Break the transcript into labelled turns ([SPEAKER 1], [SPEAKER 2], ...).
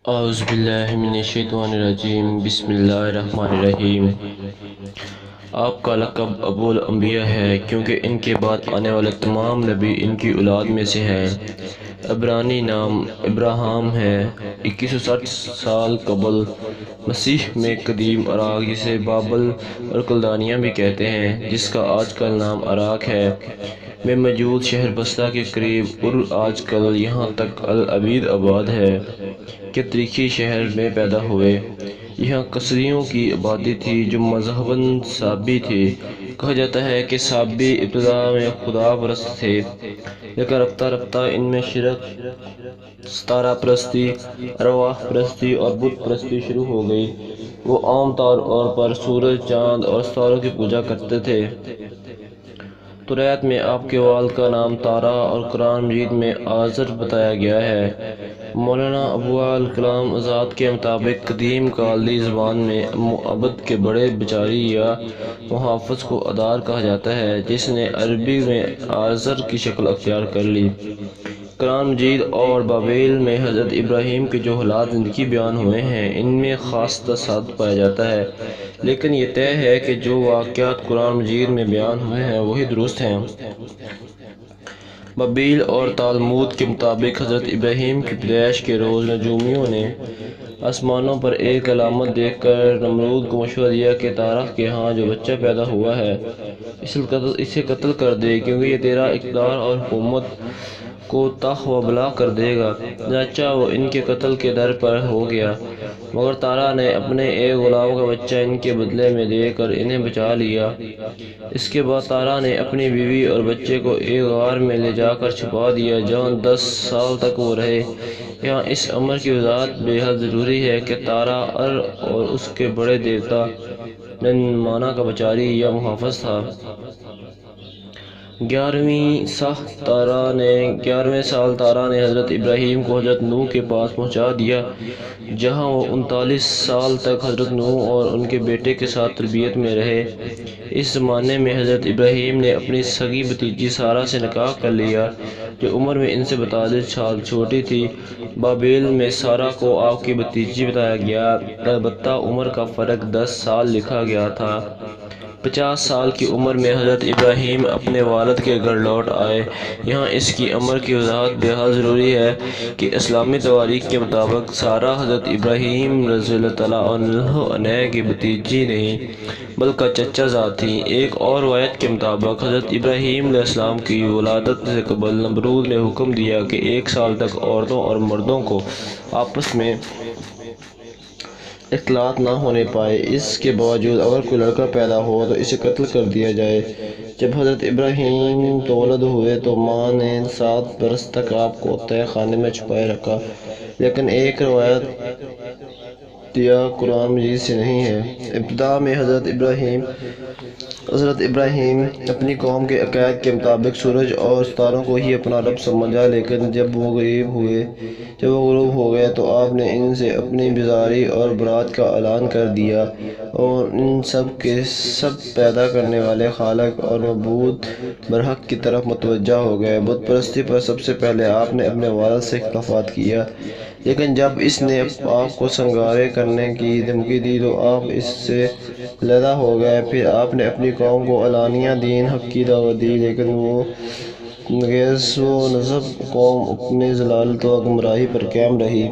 [SPEAKER 1] اعوذ باللہ من الشیطان الرجیم، بسم اللہ الرحمن الرحیم۔ آپ کا لقب ابو الانبیاء ہے کیونکہ ان کے بعد آنے والے تمام نبی ان کی اولاد میں سے ہیں۔ عبرانی نام ابراہیم ہے۔ 2160 سال قبل مسیح میں قدیم عراق، جسے بابل اور کلدانیہ بھی کہتے ہیں، جس کا آج کل نام عراق ہے، میں موجود شہر بصرہ کے قریب آج کل یہاں تک العبید آباد ہے کہ تاریخی شہر میں پیدا ہوئے۔ یہاں قصریوں کی آبادی تھی جو مذہباً صابی تھی۔ کہا جاتا ہے کہ صابی ابتدا میں خدا پرست تھے، لیکن رفتہ رفتہ ان میں شرک، ستارہ پرستی، ارواح پرستی اور بت پرستی شروع ہو گئی۔ وہ عام طور پر سورج، چاند اور ستاروں کی پوجا کرتے تھے۔ توریت میں آپ کے والد کا نام تارا اور قرآن مجید میں آزر بتایا گیا ہے۔ مولانا ابو الکلام آزاد کے مطابق قدیم کالدی زبان میں معبد کے بڑے بیچاری یا محافظ کو ادار کہا جاتا ہے، جس نے عربی میں آزر کی شکل اختیار کر لی۔ قرآن مجید اور بابل میں حضرت ابراہیم کے جو حالات زندگی بیان ہوئے ہیں، ان میں خاص تصادم پایا جاتا ہے، لیکن یہ طے ہے کہ جو واقعات قرآن مجید میں بیان ہوئے ہیں وہی درست ہیں۔ بابل اور تالمود کے مطابق حضرت ابراہیم کی پیدائش کے روز نجومیوں نے آسمانوں پر ایک علامت دیکھ کر نمرود کو مشورہ دیا کہ تارا کے ہاں جو بچہ پیدا ہوا ہے اسے قتل کر دے، کیونکہ یہ تیرا اقتدار اور حکومت کو تاہ و بلا کر دے گا۔ چنانچہ وہ ان کے قتل کے در پر ہو گیا، مگر تارا نے اپنے ایک غلام کا بچہ ان کے بدلے میں دے کر انہیں بچا لیا۔ اس کے بعد تارا نے اپنی بیوی اور بچے کو ایک غار میں لے جا کر چھپا دیا، جہاں 10 سال تک وہ رہے۔ یہاں اس امر کی وضاحت بے حد ضروری ہے کہ تارا ار اور اس کے بڑے دیوتا ننمانا کا بیچاری یا محافظ تھا۔ 11ویں سال تارا نے حضرت ابراہیم کو حضرت نوح کے پاس پہنچا دیا، جہاں وہ 39 سال تک حضرت نوح اور ان کے بیٹے کے ساتھ تربیت میں رہے۔ اس زمانے میں حضرت ابراہیم نے اپنی سگی بھتیجی سارہ سے نکاح کر لیا، جو عمر میں ان سے 42 سال چھوٹی تھی۔ بابل میں سارہ کو آپ کی بھتیجی بتایا گیا، البتہ عمر کا فرق 10 سال لکھا گیا تھا۔ 50 سال کی عمر میں حضرت ابراہیم اپنے والد کے گھر لوٹ آئے۔ یہاں اس کی عمر کی وضاحت بے حد ضروری ہے کہ اسلامی تواریخ کے مطابق سارہ حضرت ابراہیم رضی اللہ عنہ کی بھتیجی نہیں بلکہ چچا زاد تھیں۔ ایک اور روایت کے مطابق حضرت ابراہیم علیہ السلام کی ولادت سے قبل نمرود نے حکم دیا کہ 1 سال تک عورتوں اور مردوں کو آپس میں اختلاط نہ ہونے پائے۔ اس کے باوجود اگر کوئی لڑکا پیدا ہو تو اسے قتل کر دیا جائے۔ جب حضرت ابراہیم تولد ہوئے تو ماں نے 7 برس تک آپ کو تہہ خانے میں چھپائے رکھا، لیکن ایک روایت قرآن مجید سے نہیں ہے۔ ابتدا میں حضرت ابراہیم اپنی قوم کے عقائد کے مطابق سورج اور ستاروں کو ہی اپنا رب سمجھا، لیکن جب وہ غروب ہو گئے تو آپ نے ان سے اپنی بیزاری اور برات کا اعلان کر دیا اور ان سب کے سب پیدا کرنے والے خالق اور معبود برحق کی طرف متوجہ ہو گئے۔ بت پرستی پر سب سے پہلے آپ نے اپنے والد سے اختلافات کیا، لیکن جب اس نے آپ کو سنگارے کرنے کی دھمکی دی تو آپ اس سے علیحدہ ہو گئے۔ پھر آپ نے اپنی قوم کو علانیہ دین حق کی دعوت دی، لیکن وہ نگہض و نصب قوم اپنی ضلالت و گمراہی پر قائم رہی۔